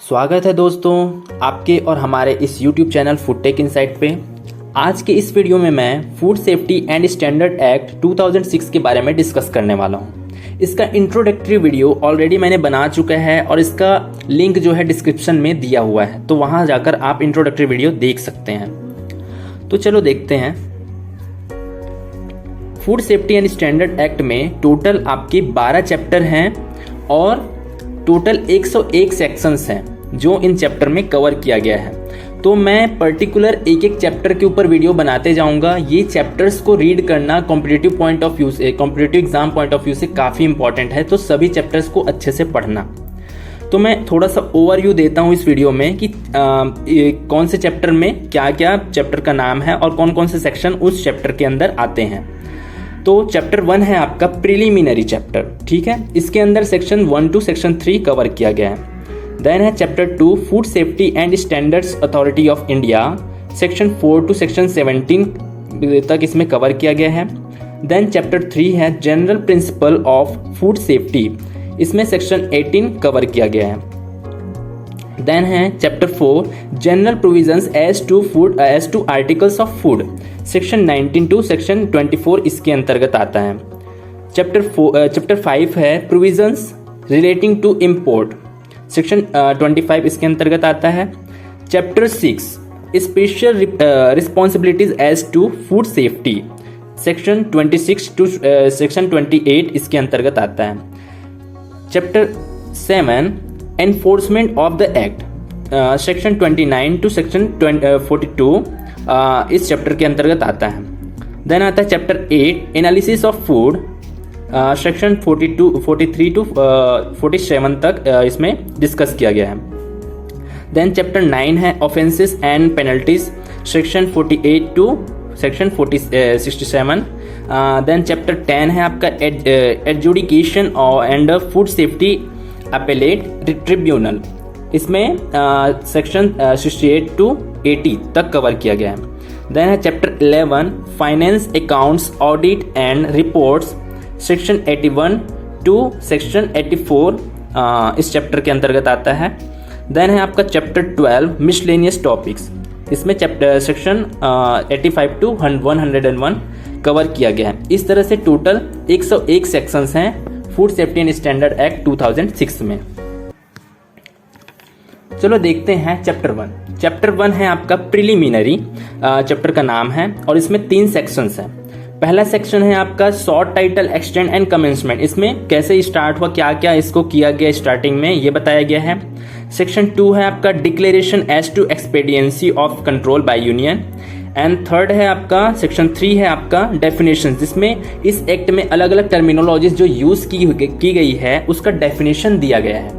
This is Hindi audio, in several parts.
स्वागत है दोस्तों आपके और हमारे इस YouTube channel food tech insight पे। आज के इस वीडियो में मैं food safety and standard act 2006 के बारे में डिस्कस करने वाला हूँ। इसका इंट्रोडक्टरी वीडियो ऑलरेडी मैंने बना चुका है और इसका लिंक जो है डिस्क्रिप्शन में दिया हुआ है, तो वहाँ जाकर आप इंट्रोडक्टरी वीडियो देख सकते हैं। तो चलो देखते हैं। Food safety and standard act में टोटल आपके 12 चैप्टर हैं और टोटल 101 सेक्शंस हैं जो इन चैप्टर में कवर किया गया है। तो मैं पर्टिकुलर एक एक चैप्टर के ऊपर वीडियो बनाते जाऊंगा। ये चैप्टर्स को रीड करना कॉम्पिटिटिव पॉइंट ऑफ व्यू से, competitive exam point of view से काफ़ी इंपॉर्टेंट है, तो सभी चैप्टर्स को अच्छे से पढ़ना। तो मैं थोड़ा सा ओवरव्यू देता हूँ इस वीडियो में कि कौन से चैप्टर में क्या क्या चैप्टर का नाम है और कौन कौन से सेक्शन उस चैप्टर के अंदर आते हैं। तो चैप्टर 1 है आपका प्रिलिमिनरी चैप्टर, ठीक है। इसके अंदर सेक्शन 1 to सेक्शन 3 कवर किया गया है। देन है chapter 2 food safety and standards authority of India, section 4 to section 17 तक इसमें कवर किया गया है। देन चैप्टर 3 है general principle of food safety, इसमें सेक्शन 18 कवर किया गया है। देन है chapter 4 general provisions as to articles of food, section 19 to section 24 इसके अंतर्गत आता है। चैप्टर 5 है provisions relating to import, section 25 इसके अंतर्गत आता है। Chapter 6 special responsibilities as to food safety, section 26 to section 28 इसके अंतर्गत आता है। Chapter 7 enforcement of the act, section 29 to section 42 इस चैप्टर के अंतर्गत आता है। देन आता है chapter 8 analysis of food, section 43 to 47 तक इसमें डिस्कस किया गया है। देन चैप्टर 9 है offences and penalties, section 48 to section 67। Then chapter 10 है आपका adjudication and food safety appellate tribunal, इसमें सेक्शन 68 to 80 तक कवर किया गया है। देन है chapter 11 finance accounts audit and reports, section 81 to section 84 इस चैप्टर के अंतर्गत आता है। देन है आपका चैप्टर 12 मिसलेनियस टॉपिक्स, इसमें चैप्टर सेक्शन 85 to 101 कवर किया गया है। इस तरह से टोटल 101 सेक्शंस हैं food safety and standard act 2006 में। चलो देखते हैं चैप्टर 1। चैप्टर 1 है आपका प्रिलिमिनरी, चैप्टर का नाम है और इसमें 3 सेक्शंस हैं। पहला सेक्शन है आपका short title extend and commencement, इसमें कैसे स्टार्ट हुआ, क्या क्या इसको किया गया स्टार्टिंग में, ये बताया गया है। सेक्शन 2 है आपका declaration as to expediency of control by union. And third है आपका सेक्शन 3 है आपका डेफिनेशन, जिसमें इस एक्ट में अलग अलग टर्मिनोलॉजीज जो यूज की गई है उसका डेफिनेशन दिया गया है।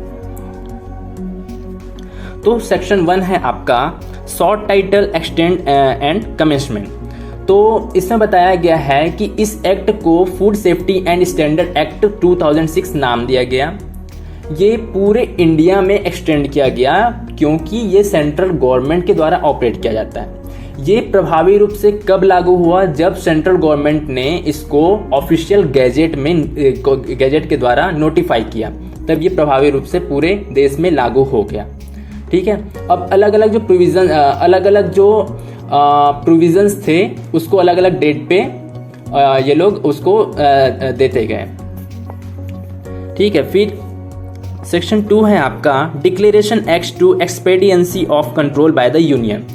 तो सेक्शन 1 है आपका short title extend and commencement. तो इसमें बताया गया है कि इस एक्ट को food safety and standard act 2006 नाम दिया गया। ये पूरे इंडिया में एक्सटेंड किया गया क्योंकि ये सेंट्रल गवर्नमेंट के द्वारा ऑपरेट किया जाता है। ये प्रभावी रूप से कब लागू हुआ, जब सेंट्रल गवर्नमेंट ने इसको ऑफिशियल गैजेट के द्वारा नोटिफाई किया, तब ये प्रभावी रूप से पूरे देश में लागू हो गया, ठीक है। अब अलग अलग जो प्रोविजंस थे उसको अलग अलग डेट पे ये लोग उसको देते गए, ठीक है। फिर सेक्शन 2 है आपका declaration act to expediency of control by the union.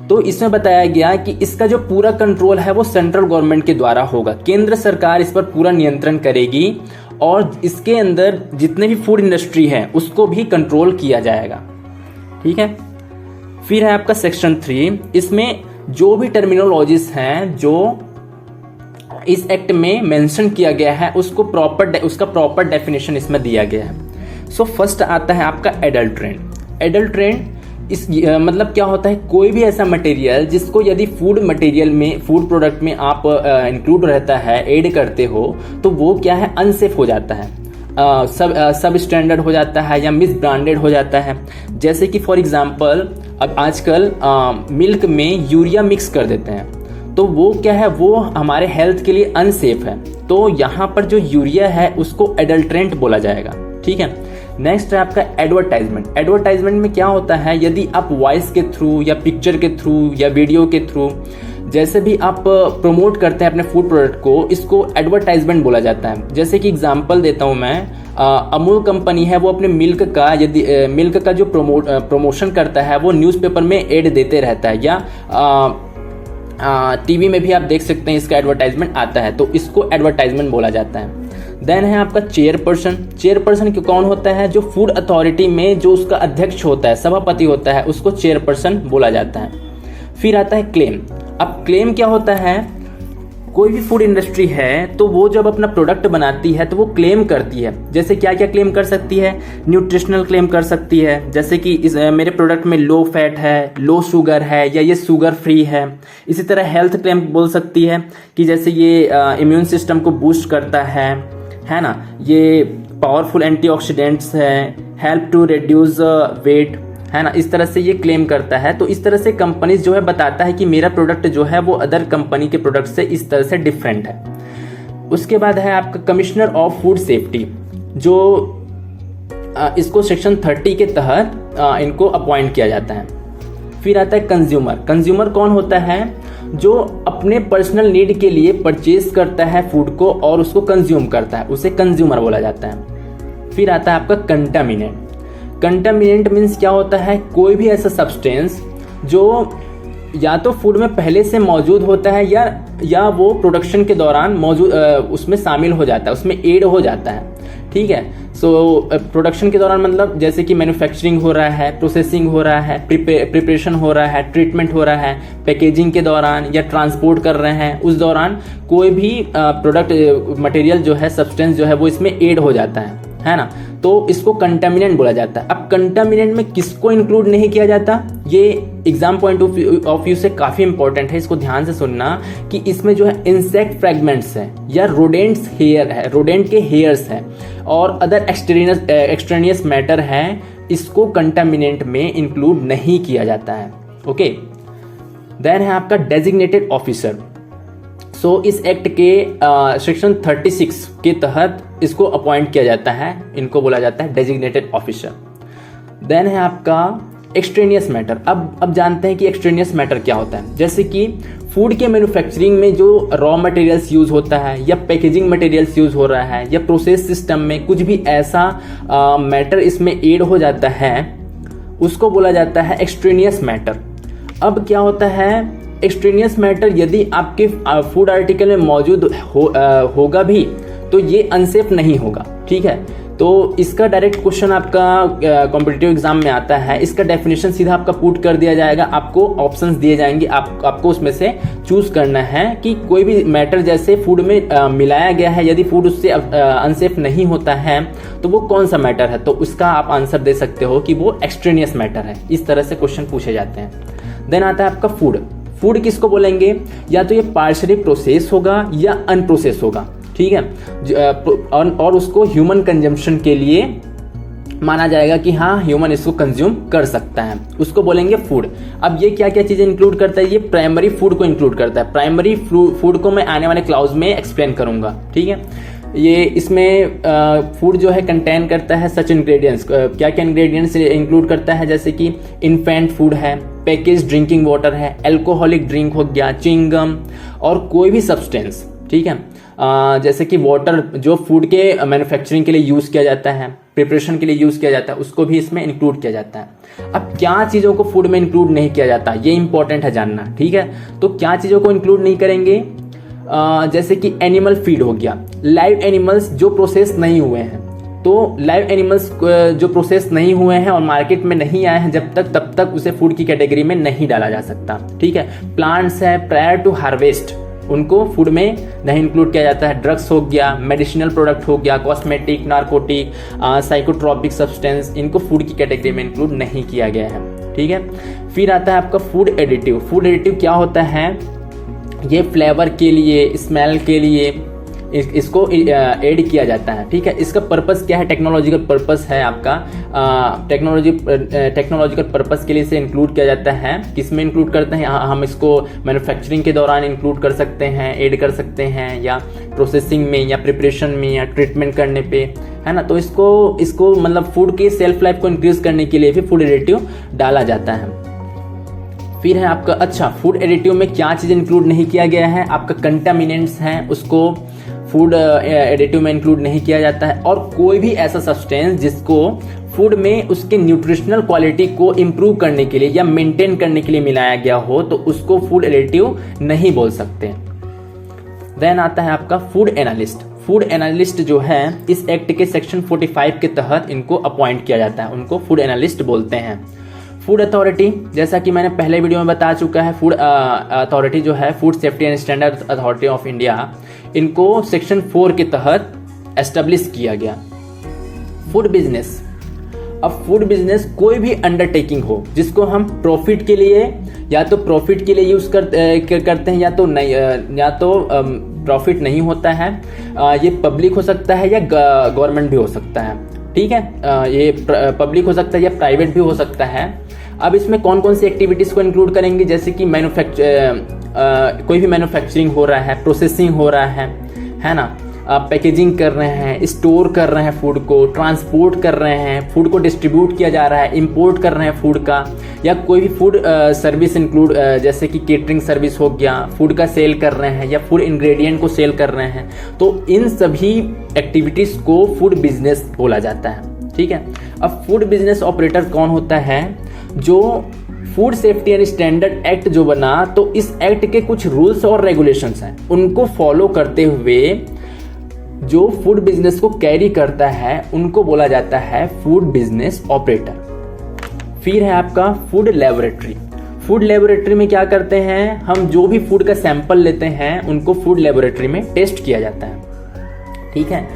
तो इसमें बताया गया कि इसका जो पूरा कंट्रोल है वो सेंट्रल गवर्नमेंट के द्वारा होगा, केंद्र सरकार इस पर पूरा नियंत्रण करेगी और इसके अंदर जितने भी फूड इंडस्ट्री है उसको भी कंट्रोल किया जाएगा, ठीक है। फिर है आपका सेक्शन 3, इसमें जो भी टर्मिनोलॉजीज हैं जो इस एक्ट में मेंशन किया गया है उसका प्रॉपर डेफिनेशन इसमें दिया गया है। सो फर्स्ट आता है आपका एडल्ट्रेंट। एडल्ट्रेंट मतलब क्या होता है, कोई भी ऐसा मटेरियल जिसको यदि फूड प्रोडक्ट में आप इंक्लूड रहता है, ऐड करते हो, तो वो क्या है, अनसेफ हो जाता है, सब स्टैंडर्ड हो जाता है या मिस ब्रांडेड हो जाता है। जैसे कि फॉर एग्जांपल अब आजकल मिल्क में यूरिया मिक्स कर देते हैं, तो वो क्या है, वो हमारे हेल्थ के लिए अनसेफ है। तो यहाँ पर जो यूरिया है उसको एडल्ट्रेंट बोला जाएगा, ठीक है। नेक्स्ट है आपका एडवर्टाइजमेंट। एडवर्टाइजमेंट में क्या होता है, यदि आप वॉइस के थ्रू या पिक्चर के थ्रू या वीडियो के थ्रू जैसे भी आप प्रमोट करते हैं अपने फूड प्रोडक्ट को, इसको एडवर्टाइजमेंट बोला जाता है। जैसे कि एग्जांपल देता हूँ मैं, अमूल कंपनी है, वो अपने मिल्क का यदि मिल्क का जो प्रमोशन करता है वो न्यूज़पेपर में ऐड देते रहता है, या टीवी में भी आप देख सकते हैं इसका एडवर्टाइजमेंट आता है, तो इसको एडवर्टाइजमेंट बोला जाता है। देन है आपका चेयरपर्सन। चेयरपर्सन कौन होता है, जो फूड अथॉरिटी में जो उसका अध्यक्ष होता है, सभापति होता है, उसको चेयरपर्सन बोला जाता है। फिर आता है क्लेम। अब क्लेम क्या होता है, कोई भी फूड इंडस्ट्री है तो वो जब अपना प्रोडक्ट बनाती है तो वो क्लेम करती है। जैसे क्या क्या क्लेम कर सकती है, न्यूट्रिशनल क्लेम कर सकती है, जैसे कि मेरे प्रोडक्ट में लो फैट है, लो शुगर है, या ये शुगर फ्री है। इसी तरह हेल्थ क्लेम बोल सकती है कि जैसे ये इम्यून सिस्टम को बूस्ट करता है ना, ये पावरफुल एंटीऑक्सीडेंट्स है, हेल्प टू रिड्यूस वेट, है ना, इस तरह से ये क्लेम करता है। तो इस तरह से कंपनीज जो है बताता है कि मेरा प्रोडक्ट जो है वो अदर कंपनी के प्रोडक्ट से इस तरह से डिफरेंट है। उसके बाद है आपका कमिश्नर ऑफ फूड सेफ्टी, जो इसको सेक्शन 30 के तहत इनको अपॉइंट किया जाता है। फिर आता है कंज्यूमर। कंज्यूमर कौन होता है, जो अपने पर्सनल नीड के लिए परचेज करता है फूड को और उसको कंज्यूम करता है, उसे कंज्यूमर बोला जाता है। फिर आता है आपका कंटामिनेंट। कंटामिनेंट मीन्स क्या होता है, कोई भी ऐसा सब्सटेंस जो या तो फूड में पहले से मौजूद होता है या वो प्रोडक्शन के दौरान मौजूद उसमें शामिल हो जाता है, उसमें ऐड हो जाता है। ठीक है, सो प्रोडक्शन के दौरान मतलब जैसे कि मैन्युफैक्चरिंग हो रहा है, प्रोसेसिंग हो रहा है, प्रिपरेशन हो रहा है, ट्रीटमेंट हो रहा है, पैकेजिंग के दौरान या ट्रांसपोर्ट कर रहे हैं, उस दौरान कोई भी प्रोडक्ट मटेरियल जो है, सब्सटेंस जो है वो इसमें ऐड हो जाता है ना, तो इसको कंटामिनेंट बोला जाता है। अब कंटामिनेंट में किसको इंक्लूड नहीं किया जाता, ये एग्जाम पॉइंट ऑफ व्यू से काफी इंपॉर्टेंट है, इसको ध्यान से सुनना कि इसमें जो है इंसेक्ट फ्रेगमेंट्स है या रोडेंट्स हेयर है, रोडेंट के हेयर्स है और अदर एक्सट्रेनियस मैटर है, इसको कंटामिनेंट में इंक्लूड नहीं किया जाता है। ओके, देन है आपका डेजिग्नेटेड ऑफिसर। सो इस एक्ट के सेक्शन 36 के तहत इसको अपॉइंट किया जाता है, इनको बोला जाता है डेजिग्नेटेड ऑफिसर। देन है आपका एक्सट्रेनियस मैटर। अब जानते हैं कि एक्सट्रेनियस मैटर क्या होता है। जैसे कि फूड के मैन्युफैक्चरिंग में जो रॉ मटेरियल्स यूज होता है या पैकेजिंग मटेरियल्स यूज हो रहा है या प्रोसेस सिस्टम में कुछ भी ऐसा मैटर इसमें ऐड हो जाता है, उसको बोला जाता है एक्सट्रेनियस मैटर। अब क्या होता है, एक्सट्रेनियस मैटर यदि आपके फूड आर्टिकल में मौजूद होगा भी तो ये अनसेफ नहीं होगा। ठीक है, तो इसका डायरेक्ट क्वेश्चन आपका कॉम्पिटिटिव एग्जाम में आता है, इसका डेफिनेशन सीधा आपका पुट कर दिया जाएगा, आपको ऑप्शंस दिए जाएंगे, आपको उसमें से चूज करना है कि कोई भी मैटर जैसे फूड में मिलाया गया है, यदि फूड उससे अनसेफ नहीं होता है तो वो कौन सा मैटर है, तो उसका आप आंसर दे सकते हो कि वो एक्सट्रेनियस मैटर है। इस तरह से क्वेश्चन पूछे जाते हैं। देन आता है आपका फूड। फूड किसको बोलेंगे, या तो ये पार्शियली प्रोसेस होगा या अनप्रोसेस होगा। ठीक है, और उसको ह्यूमन कंजम्पशन के लिए माना जाएगा कि हाँ ह्यूमन इसको कंज्यूम कर सकता है, उसको बोलेंगे फूड। अब ये क्या क्या चीजें इंक्लूड करता है, ये प्राइमरी फूड को इंक्लूड करता है। प्राइमरी फूड को मैं आने वाले क्लास में एक्सप्लेन करूंगा। ठीक है, ये इसमें फूड जो है कंटेन करता है सच इंग्रेडिएंट्स। क्या क्या इंग्रेडिएंट्स इंक्लूड करता है, जैसे कि इन्फेंट फूड है, पैकेज ड्रिंकिंग वाटर है, एल्कोहलिक ड्रिंक हो गया, च्युइंगम और कोई भी सब्सटेंस। ठीक है, जैसे कि वाटर जो फूड के मैन्युफैक्चरिंग के लिए यूज किया जाता है, प्रिपरेशन के लिए यूज किया जाता है, उसको भी इसमें इंक्लूड किया जाता है। अब क्या चीजों को फूड में इंक्लूड नहीं किया जाता, ये इंपॉर्टेंट है जानना। ठीक है, तो क्या चीजों को इंक्लूड नहीं करेंगे, जैसे कि एनिमल फीड हो गया, लाइव एनिमल्स जो प्रोसेस नहीं हुए हैं। तो लाइव एनिमल्स जो प्रोसेस नहीं हुए हैं और मार्केट में नहीं आए हैं तब तक उसे फूड की कैटेगरी में नहीं डाला जा सकता। ठीक है, प्लांट्स है प्रायर टू हार्वेस्ट, उनको फूड में नहीं इंक्लूड किया जाता है। ड्रग्स हो गया, मेडिसिनल प्रोडक्ट हो गया, कॉस्मेटिक, नार्कोटिक, साइकोट्रॉपिक सब्सटेंस, इनको फूड की कैटेगरी में इंक्लूड नहीं किया गया है। ठीक है, फिर आता है आपका फूड एडिटिव। फूड एडिटिव क्या होता है, ये फ्लेवर के लिए, स्मेल के लिए इसको ऐड किया जाता है। ठीक है, इसका पर्पस क्या है? टेक्नोलॉजिकल पर्पस है आपका। टेक्नोलॉजिकल पर्पस के लिए इसे इंक्लूड किया जाता है। किस में इंक्लूड करते हैं? हम इसको मैन्युफैक्चरिंग के दौरान इंक्लूड कर सकते हैं, ऐड कर सकते हैं, या प्रोसेसिंग में, या प्रिपरेशन में, या ट्रीटमेंट करने पे, है ना। तो इसको मतलब फूड के सेल्फ लाइफ को इंक्रीज करने के लिए भी फूड एडिटिव डाला जाता है। फिर है आपका, अच्छा, फूड एडिटिव में क्या चीज़ इंक्लूड नहीं किया गया है? आपका कंटामिनेंट्स हैं, उसको फूड एडिटिव में इंक्लूड नहीं किया जाता है। और कोई भी ऐसा सब्सटेंस जिसको फूड में उसके न्यूट्रिशनल क्वालिटी को इम्प्रूव करने के लिए या मेंटेन करने के लिए मिलाया गया हो, तो उसको फूड एडिटिव नहीं बोल सकते। देन आता है आपका फूड एनालिस्ट। फूड एनालिस्ट जो है इस एक्ट के सेक्शन 45 के तहत इनको अपॉइंट किया जाता है, उनको फूड एनालिस्ट बोलते हैं। फूड अथॉरिटी, जैसा कि मैंने पहले वीडियो में बता चुका है, फूड अथॉरिटी जो है, food safety and standard authority of India, इनको सेक्शन 4 के तहत एस्टेब्लिश किया गया। फूड बिजनेस, अब फूड बिजनेस कोई भी अंडरटेकिंग हो जिसको हम प्रॉफिट के लिए, या तो प्रॉफिट के लिए यूज करते हैं, या तो नहीं, या तो प्रॉफिट नहीं होता है। ये पब्लिक हो सकता है या गवर्नमेंट भी हो सकता है। ठीक है, ये पब्लिक हो सकता है या प्राइवेट भी हो सकता है। अब इसमें कौन कौन सी एक्टिविटीज को इंक्लूड करेंगे? जैसे कि कोई भी मैन्युफैक्चरिंग हो रहा है, प्रोसेसिंग हो रहा है ना, पैकेजिंग कर रहे हैं, स्टोर कर रहे हैं फूड को, ट्रांसपोर्ट कर रहे हैं, फूड को डिस्ट्रीब्यूट किया जा रहा है, इंपोर्ट कर रहे हैं फूड का, या कोई भी फूड सर्विस इंक्लूड, जैसे कि केटरिंग सर्विस हो गया, फूड का सेल कर रहे हैं, या फूड इंग्रेडिएंट को सेल कर रहे हैं। तो इन सभी एक्टिविटीज को फूड बिजनेस बोला जाता है। ठीक है, अब फूड बिजनेस ऑपरेटर कौन होता है? जो food safety and standard act जो बना, तो इस एक्ट के कुछ रूल्स और रेगुलेशंस हैं, उनको फॉलो करते हुए जो फूड बिजनेस को कैरी करता है उनको बोला जाता है फूड बिजनेस ऑपरेटर। फिर है आपका फूड लेबोरेटरी। फूड लेबोरेटरी में क्या करते हैं? हम जो भी फूड का सैंपल लेते हैं उनको फूड लेबोरेटरी में टेस्ट किया जाता है। ठीक है,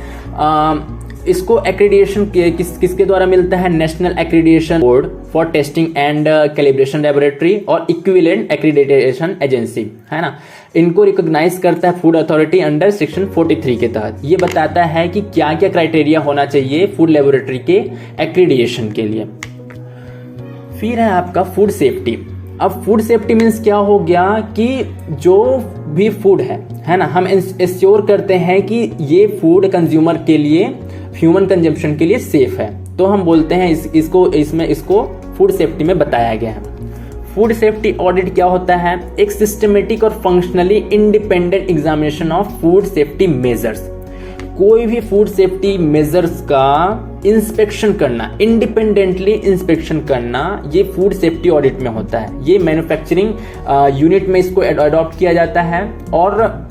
इसको एक्रेडिटेशन किसके द्वारा मिलता है? National accreditation board for testing and calibration laboratory और इक्विवेलेंट एक्रेडिटेशन एजेंसी, है ना। इनको रिकॉग्नाइज करता है फूड अथॉरिटी अंडर सेक्शन 43 के तहत। ये बताता है कि क्या क्या क्राइटेरिया होना चाहिए फूड लेबोरेटरी के एक्रेडिटेशन के लिए। फिर है आपका फूड सेफ्टी। अब फूड सेफ्टी मीन्स क्या हो गया कि जो भी फूड है ना, हम इंश्योर करते हैं कि ये फूड कंज्यूमर के लिए, ह्यूमन कंजम्पशन के लिए सेफ है, तो हम बोलते हैं इसको फूड सेफ्टी में बताया गया है। फूड सेफ्टी ऑडिट क्या होता है? एक सिस्टमेटिक और functionally independent examination of food safety measures. कोई भी फूड सेफ्टी मेजर्स का इंस्पेक्शन करना, इंडिपेंडेंटली इंस्पेक्शन करना, ये फूड सेफ्टी ऑडिट में होता है। ये मैन्युफैक्चरिंग यूनिट में इसको अडॉप्ट किया जाता है, और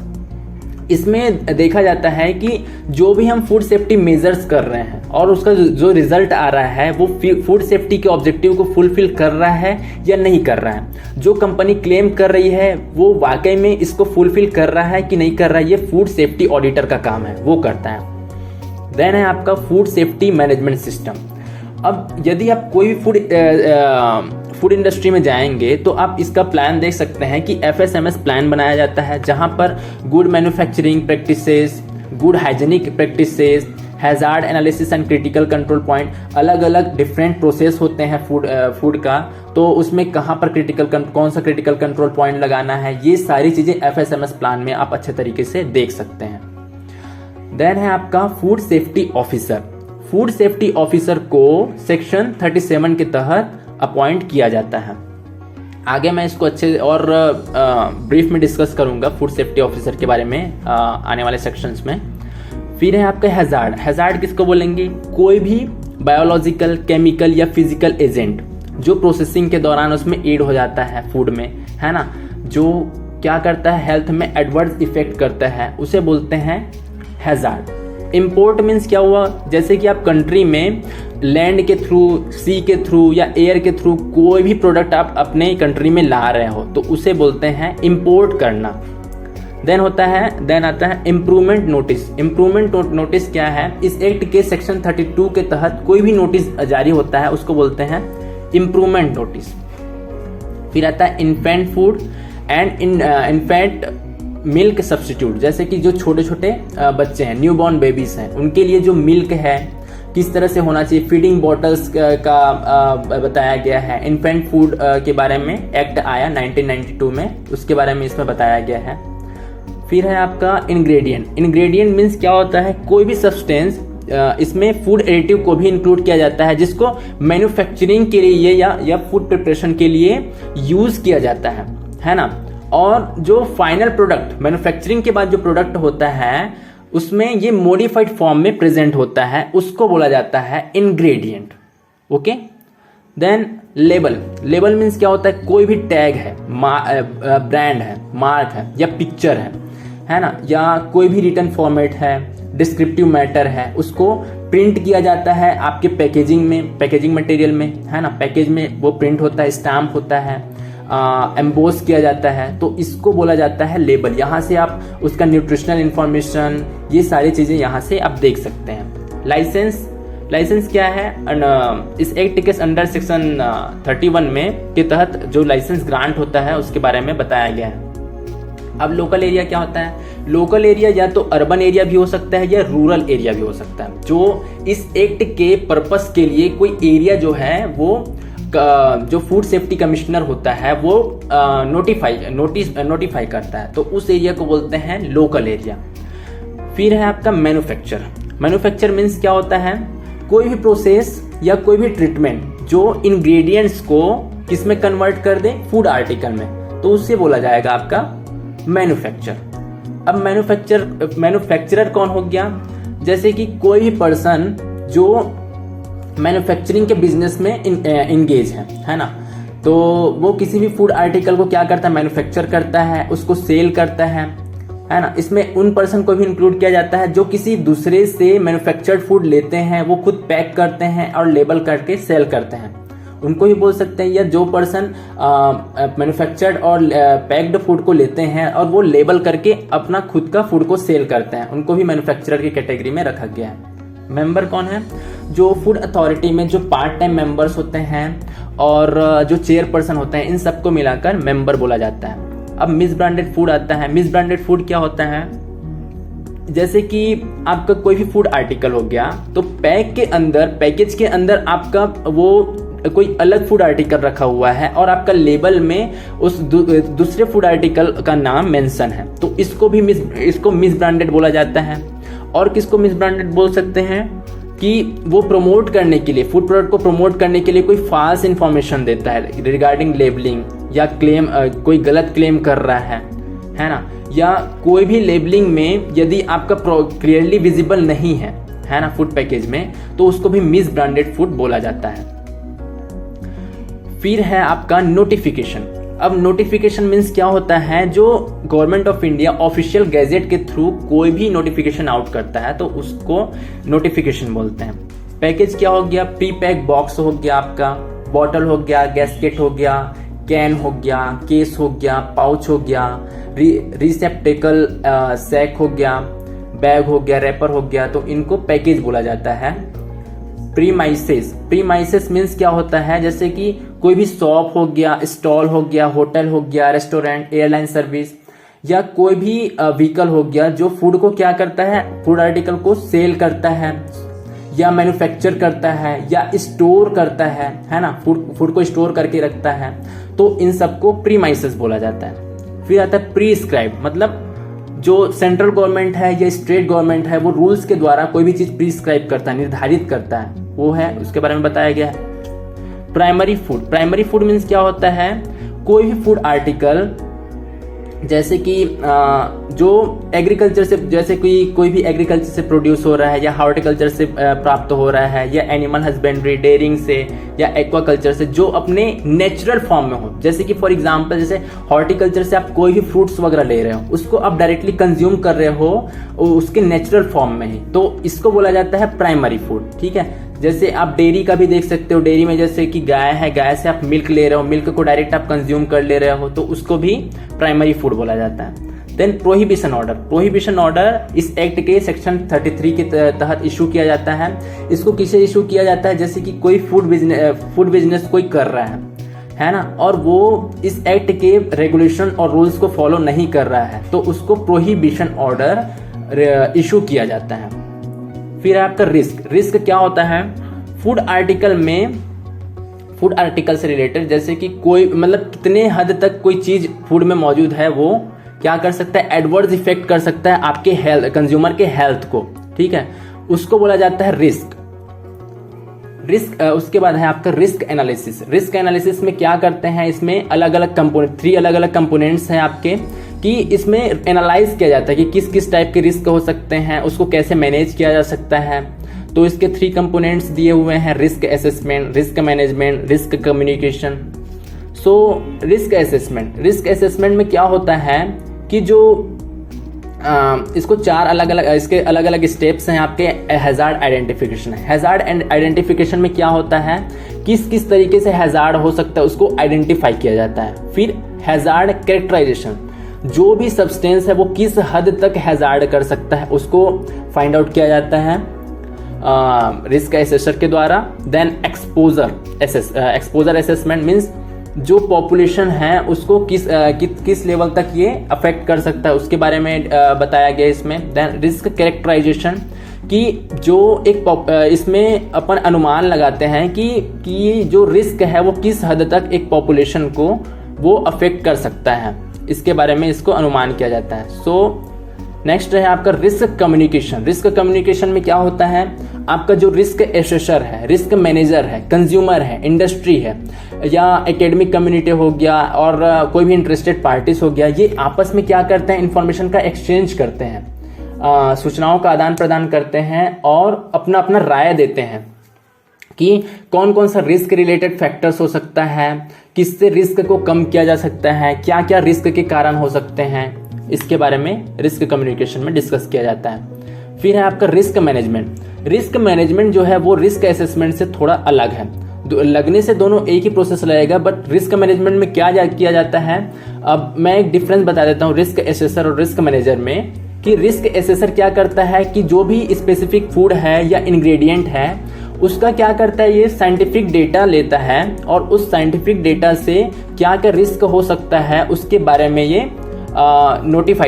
इसमें देखा जाता है कि जो भी हम फूड सेफ्टी मेजर्स कर रहे हैं और उसका जो रिजल्ट आ रहा है वो फूड सेफ्टी के ऑब्जेक्टिव को फुलफिल कर रहा है या नहीं कर रहा है। जो कंपनी क्लेम कर रही है वो वाकई में इसको फुलफिल कर रहा है कि नहीं कर रहा है, ये फूड सेफ्टी ऑडिटर का काम है, वो करता है। देन है आपका फूड सेफ्टी मैनेजमेंट सिस्टम। अब यदि आप कोई भी फूड इंडस्ट्री में जाएंगे तो आप इसका प्लान देख सकते हैं कि FSMS प्लान बनाया जाता है, जहां पर good manufacturing practices, good hygienic practices, hazard analysis and critical control point, अलग अलग डिफरेंट प्रोसेस होते हैं फूड का, तो उसमें कहाँ पर कौन सा क्रिटिकल कंट्रोल पॉइंट लगाना है, ये सारी चीज़ें FSMS प्लान में आप अच्छे तरीके से देख सकते हैं। देन है आपका food safety officer. Food safety officer को सेक्शन 37 के तहत अपॉइंट किया जाता है। आगे मैं इसको अच्छे और ब्रीफ में डिस्कस करूंगा फूड सेफ्टी ऑफिसर के बारे में आने वाले सेक्शंस में। फिर है आपका हैजार्ड। हैजार्ड किसको बोलेंगे? कोई भी बायोलॉजिकल, केमिकल या फिजिकल एजेंट जो प्रोसेसिंग के दौरान उसमें ऐड हो जाता है फूड में, है ना, जो क्या करता है, हेल्थ में एडवर्स इफेक्ट करता है, उसे बोलते हैं हैजार्ड। इम्पोर्ट मीन्स क्या हुआ? जैसे कि आप कंट्री में लैंड के थ्रू, सी के थ्रू या एयर के थ्रू कोई भी प्रोडक्ट आप अपने कंट्री में ला रहे हो तो उसे बोलते हैं इम्पोर्ट करना। देन आता है इम्प्रूवमेंट नोटिस। इम्प्रूवमेंट नोटिस क्या है? इस एक्ट के सेक्शन 32 के तहत कोई भी नोटिस जारी होता है उसको बोलते हैं इम्प्रूवमेंट नोटिस। फिर आता है infant food and infant milk substitute, जैसे कि जो छोटे छोटे बच्चे हैं, न्यूबॉर्न बेबीज हैं, उनके लिए जो मिल्क है किस तरह से होना चाहिए, फीडिंग बॉटल्स का बताया गया है। इन्फेंट फूड के बारे में एक्ट आया 1992 में, उसके बारे में इसमें बताया गया है। फिर है आपका इंग्रेडिएंट। इंग्रेडिएंट मीन्स क्या होता है, कोई भी सब्सटेंस, इसमें फूड एडिटिव को भी इंक्लूड किया जाता है जिसको मैन्युफैक्चरिंग के लिए या फूड प्रिपरेशन के लिए यूज किया जाता है ना। और जो फाइनल प्रोडक्ट, मैन्युफैक्चरिंग के बाद जो प्रोडक्ट होता है उसमें ये मॉडिफाइड फॉर्म में प्रेजेंट होता है, उसको बोला जाता है ingredient. Okay, then label. Label means क्या होता है, कोई भी टैग है, ब्रांड है, मार्क है या पिक्चर है ना, या कोई भी रिटन फॉर्मेट है, डिस्क्रिप्टिव मैटर है, उसको प्रिंट किया जाता है आपके पैकेजिंग में, पैकेजिंग मटेरियल में, है ना। पैकेज में वो प्रिंट होता है, स्टैम्प होता है, एम्बोस किया जाता है, तो इसको बोला जाता है लेबल। यहाँ से आप उसका न्यूट्रिशनल इंफॉर्मेशन, ये सारी चीजें यहाँ से आप देख सकते हैं। लाइसेंस क्या है, इस एक्ट के अंडर सेक्शन 31 में के तहत जो लाइसेंस ग्रांट होता है उसके बारे में बताया गया है। अब लोकल एरिया क्या होता है, लोकल एरिया या तो अर्बन एरिया भी हो सकता है या रूरल एरिया भी हो सकता है। जो इस एक्ट के पर्पस के लिए कोई एरिया जो है वो जो फूड सेफ्टी कमिश्नर होता है वो नोटिफाई करता है, तो उस एरिया को बोलते हैं लोकल एरिया। फिर है आपका मैन्युफैक्चर। मैन्युफैक्चर मीन्स क्या होता है, कोई भी प्रोसेस या कोई भी ट्रीटमेंट जो इंग्रेडिएंट्स को किसमें कन्वर्ट कर दे, फूड आर्टिकल में, तो उससे बोला जाएगा आपका मैन्युफैक्चर। अब मैन्युफैक्चरर कौन हो गया, जैसे कि कोई भी पर्सन जो मैन्युफैक्चरिंग के बिजनेस में इंगेज है ना, तो वो किसी भी फूड आर्टिकल को क्या करता है, मैन्युफैक्चर करता है, उसको सेल करता है ना। इसमें उन पर्सन को भी इंक्लूड किया जाता है जो किसी दूसरे से मैन्युफैक्चर्ड फूड लेते हैं, वो खुद पैक करते हैं और लेबल करके सेल करते हैं, उनको ही बोल सकते हैं। या जो पर्सन मैन्युफैक्चर्ड और पैक्ड फूड को लेते हैं और वो लेबल करके अपना खुद का फूड को सेल करते हैं, उनको भी मैन्युफैक्चरर की कैटेगरी में रखा गया है। मेंबर कौन है, जो फूड अथॉरिटी में जो पार्ट टाइम मेंबर्स होते हैं और जो चेयरपर्सन होते हैं, इन सबको मिलाकर मेंबर बोला जाता है। अब मिस ब्रांडेड फूड आता है। मिस ब्रांडेड फूड क्या होता है, जैसे कि आपका कोई भी फूड आर्टिकल हो गया, तो पैकेज के अंदर आपका वो कोई अलग फूड आर्टिकल रखा हुआ है और आपका लेबल में उस दूसरे फूड आर्टिकल का नाम मेंशन है, तो इसको मिस ब्रांडेड बोला जाता है। और किसको मिस ब्रांडेड बोल सकते हैं कि वो प्रमोट करने के लिए, फूड प्रोडक्ट को प्रमोट करने के लिए कोई फाल्स इंफॉर्मेशन देता है रिगार्डिंग लेबलिंग, या कोई गलत क्लेम कर रहा है ना, या कोई भी लेबलिंग में यदि आपका क्लियरली विजिबल नहीं है ना फूड पैकेज में, तो उसको भी मिस ब्रांडेड फूड बोला जाता है। फिर है आपका नोटिफिकेशन। अब नोटिफिकेशन मीन्स क्या होता है, जो government of India official gazette के थ्रू कोई भी नोटिफिकेशन आउट करता है तो उसको नोटिफिकेशन बोलते हैं। पैकेज क्या हो गया, प्री पैक बॉक्स हो गया, आपका बॉटल हो गया, गैस्केट हो गया, कैन हो गया, केस हो गया, पाउच हो गया, रिसेप्टेकल सैक हो गया, बैग हो गया, रैपर हो गया, तो इनको पैकेज बोला जाता है। प्रीमाइसेस मीन्स क्या होता है, जैसे कि कोई भी शॉप हो गया, स्टॉल हो गया, होटल हो गया, रेस्टोरेंट, एयरलाइन सर्विस, या कोई भी व्हीकल हो गया जो फूड को क्या करता है, फूड आर्टिकल को सेल करता है या मैन्युफैक्चर करता है या स्टोर करता है ना, फूड को स्टोर करके रखता है, तो इन सबको प्रीमाइसेस बोला जाता है। फिर आता है प्रीस्क्राइब, मतलब जो सेंट्रल गवर्नमेंट है या स्टेट गवर्नमेंट है वो रूल्स के द्वारा कोई भी चीज प्रिस्क्राइब करता है, निर्धारित करता है, वो है, उसके बारे में बताया गया है। प्राइमरी फूड मीन्स क्या होता है, कोई भी फूड आर्टिकल जैसे कि जो एग्रीकल्चर से, जैसे कोई भी एग्रीकल्चर से प्रोड्यूस हो रहा है या हॉर्टिकल्चर से प्राप्त हो रहा है या एनिमल हस्बेंड्री, डेयरिंग से या एक्वाकल्चर से, जो अपने नेचुरल फॉर्म में हो। जैसे कि फॉर एग्जांपल, जैसे हॉर्टिकल्चर से आप कोई भी फ्रूट्स वगैरह ले रहे हो, उसको आप डायरेक्टली कंज्यूम कर रहे हो उसके नेचुरल फॉर्म में ही, तो इसको बोला जाता है प्राइमरी फूड। ठीक है, जैसे आप डेयरी का भी देख सकते हो, डेयरी में जैसे कि गाय है, गाय से आप मिल्क ले रहे हो, मिल्क को डायरेक्ट आप कंज्यूम कर ले रहे हो, तो उसको भी प्राइमरी फूड बोला जाता है। देन प्रोहिबिशन ऑर्डर इस एक्ट के सेक्शन 33 के तहत इशू किया जाता है। इसको किसे इशू किया जाता है, जैसे कि कोई फूड बिजनेस कोई कर रहा है ना, और वो इस एक्ट के रेगुलेशन और रूल्स को फॉलो नहीं कर रहा है तो उसको प्रोहिबिशन ऑर्डर इशू किया जाता है। फिर आपका रिस्क क्या होता है? फूड आर्टिकल से रिलेटेड, जैसे कि कोई मतलब कितने हद तक कोई चीज फूड में मौजूद है वो क्या कर सकता है, एडवर्स इफेक्ट कर सकता है आपके हेल्थ, कंज्यूमर के हेल्थ को, ठीक है, उसको बोला जाता है रिस्क। उसके बाद है आपका रिस्क एनालिसिस में क्या करते हैं, इसमें अलग अलग कंपोनेंट, 3 अलग अलग कंपोनेंट्स हैं आपके, कि इसमें एनालाइज किया जाता है कि किस किस टाइप के रिस्क हो सकते हैं, उसको कैसे मैनेज किया जा सकता है। तो इसके 3 कंपोनेंट्स दिए हुए हैं, risk assessment, risk management, risk communication. So risk assessment में क्या होता है कि जो इसको 4 अलग अलग, इसके अलग अलग स्टेप्स हैं आपके। हैजार्ड आइडेंटिफिकेशन है, हैजार्ड आइडेंटिफिकेशन में क्या होता है, किस किस तरीके से हैजार्ड हो सकता है उसको आइडेंटिफाई किया जाता है। फिर हैजार्ड कैरेक्टराइजेशन, जो भी सब्सटेंस है वो किस हद तक हैजार्ड कर सकता है उसको फाइंड आउट किया जाता है रिस्क असेसर के द्वारा। देन एक्सपोजर असेसमेंट मीन्स जो पॉपुलेशन है उसको किस लेवल तक ये अफेक्ट कर सकता है उसके बारे में बताया गया इसमें। देन रिस्क कैरेक्टराइजेशन, कि जो एक इसमें अपन अनुमान लगाते हैं कि जो रिस्क है वो किस हद तक एक पॉपुलेशन को वो अफेक्ट कर सकता है, इसके बारे में इसको अनुमान किया जाता है। सो नेक्स्ट है आपका रिस्क कम्युनिकेशन में क्या होता है, आपका जो रिस्क एसेसर है, रिस्क मैनेजर है, कंज्यूमर है, इंडस्ट्री है, या एकेडमिक कम्युनिटी हो गया और कोई भी इंटरेस्टेड पार्टीज हो गया, ये आपस में क्या करते हैं, इंफॉर्मेशन का एक्सचेंज करते हैं, सूचनाओं का आदान प्रदान करते हैं और अपना अपना राय देते हैं कि कौन कौन सा रिस्क रिलेटेड फैक्टर्स हो सकता है, किससे रिस्क को कम किया जा सकता है, क्या क्या रिस्क के कारण हो सकते हैं, इसके बारे में रिस्क कम्युनिकेशन में डिस्कस किया जाता है। फिर है आपका रिस्क मैनेजमेंट जो है वो रिस्क असेसमेंट से थोड़ा अलग है, लगने से दोनों एक ही प्रोसेस लगेगा, बट रिस्क मैनेजमेंट में क्या किया जाता है, अब मैं एक डिफरेंस बता देता हूँ रिस्क एसेसर और रिस्क मैनेजर में। कि रिस्क एसेसर क्या करता है कि जो भी स्पेसिफिक फूड है या इंग्रेडिएंट है उसका क्या करता है, ये साइंटिफिक डेटा लेता है और उस साइंटिफिक डेटा से क्या क्या रिस्क हो सकता है उसके बारे में ये नोटिस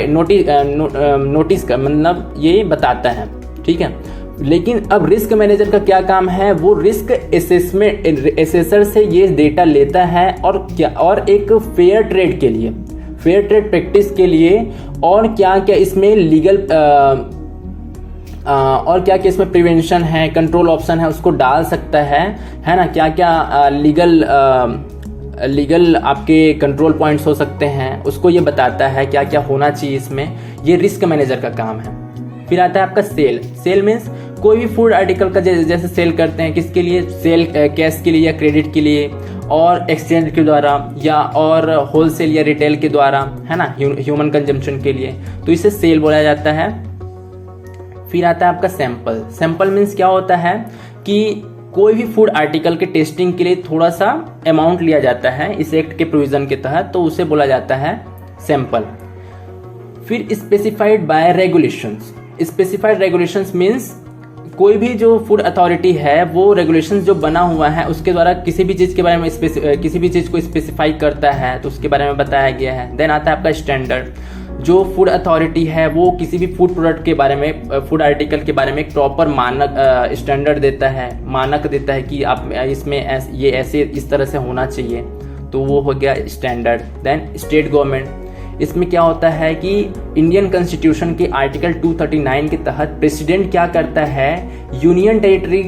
का मतलब ये बताता है, ठीक है। लेकिन अब रिस्क मैनेजर का क्या काम है, वो रिस्क एसेसर से ये डेटा लेता है और एक फेयर ट्रेड प्रैक्टिस के लिए और क्या क्या इसमें लीगल और क्या क्या इसमें प्रिवेंशन है, कंट्रोल ऑप्शन है, उसको डाल सकता है ना, क्या क्या लीगल आपके कंट्रोल पॉइंट्स हो सकते हैं उसको ये बताता है, क्या क्या होना चाहिए इसमें, ये रिस्क मैनेजर का काम है। फिर आता है आपका सेल मीन्स कोई भी फूड आर्टिकल का जैसे सेल करते हैं, किसके लिए सेल, कैश के लिए या क्रेडिट के लिए और एक्सचेंज के द्वारा या और होलसेल या रिटेल के द्वारा, है ना, ह्यूमन कंजम्पशन के लिए, तो इसे सेल बोला जाता है। फिर आता है आपका सैंपल मीन्स क्या होता है कि कोई भी फूड आर्टिकल के टेस्टिंग के लिए थोड़ा सा अमाउंट लिया जाता है इस एक्ट के प्रोविजन के तहत, तो उसे बोला जाता है सैंपल। फिर स्पेसिफाइड बाय रेगुलेशंस मीन्स कोई भी जो फूड अथॉरिटी है वो रेगुलेशंस जो बना हुआ है उसके द्वारा किसी भी चीज़ के बारे में किसी भी चीज़ को स्पेसिफाई करता है तो उसके बारे में बताया गया है। देन आता है आपका स्टैंडर्ड, जो फूड अथॉरिटी है वो किसी भी फूड प्रोडक्ट के बारे में, फूड आर्टिकल के बारे में एक प्रॉपर मानक स्टैंडर्ड देता है, मानक देता है कि आप इसमें ये ऐसे इस तरह से होना चाहिए, तो वो हो गया स्टैंडर्ड। देन स्टेट गवर्नमेंट, इसमें क्या होता है कि इंडियन कॉन्स्टिट्यूशन के आर्टिकल 239 के तहत प्रेसिडेंट क्या करता है, यूनियन टेरिटरी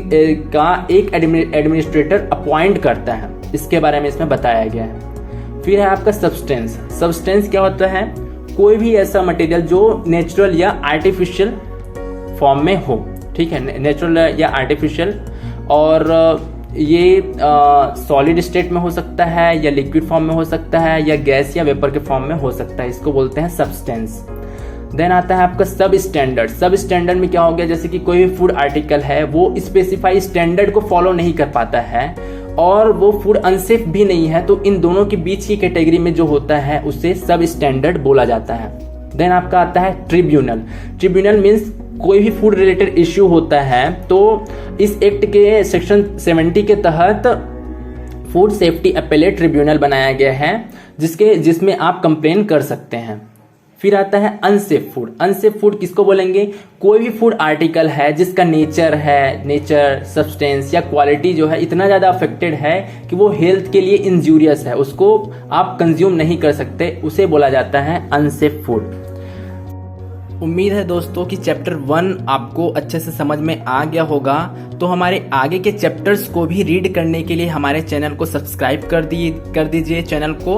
का एक एडमिनिस्ट्रेटर अपॉइंट करता है, इसके बारे में इसमें बताया गया है। फिर है आपका सब्सटेंस क्या होता है, कोई भी ऐसा मटेरियल जो नेचुरल या आर्टिफिशियल फॉर्म में हो, ठीक है, नेचुरल या आर्टिफिशियल, और ये सॉलिड स्टेट में हो सकता है या लिक्विड फॉर्म में हो सकता है या गैस या वेपर के फॉर्म में हो सकता है, इसको बोलते हैं सब्सटेंस। देन आता है आपका सब स्टैंडर्ड में क्या हो गया, जैसे कि कोई भी फूड आर्टिकल है वो स्पेसिफाई स्टैंडर्ड को फॉलो नहीं कर पाता है और वो फूड अनसेफ भी नहीं है, तो इन दोनों के बीच की कैटेगरी में जो होता है उसे सब स्टैंडर्ड बोला जाता है। देन आपका आता है ट्रिब्यूनल मीन्स कोई भी फूड रिलेटेड इश्यू होता है तो इस एक्ट के सेक्शन 70 के तहत फूड सेफ्टी अपेलेट ट्रिब्यूनल बनाया गया है जिसमें आप कंप्लेन कर सकते हैं। फिर आता है अनसेफ फूड। अनसेफ फूड किसको बोलेंगे? कोई भी फूड आर्टिकल है जिसका नेचर सब्सटेंस या क्वालिटी जो है इतना ज़्यादा अफेक्टेड है कि वो हेल्थ के लिए इंजूरियस है, उसको आप कंज्यूम नहीं कर सकते, उसे बोला जाता है अनसेफ फूड। उम्मीद है दोस्तों कि चैप्टर 1 आपको अच्छे से समझ में आ गया होगा। तो हमारे आगे के चैप्टर्स को भी रीड करने के लिए हमारे चैनल को सब्सक्राइब कर दीजिए चैनल को,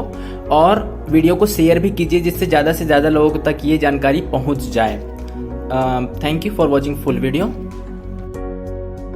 और वीडियो को शेयर भी कीजिए जिससे ज़्यादा से ज़्यादा लोगों तक ये जानकारी पहुंच जाए। Thank you for watching full video.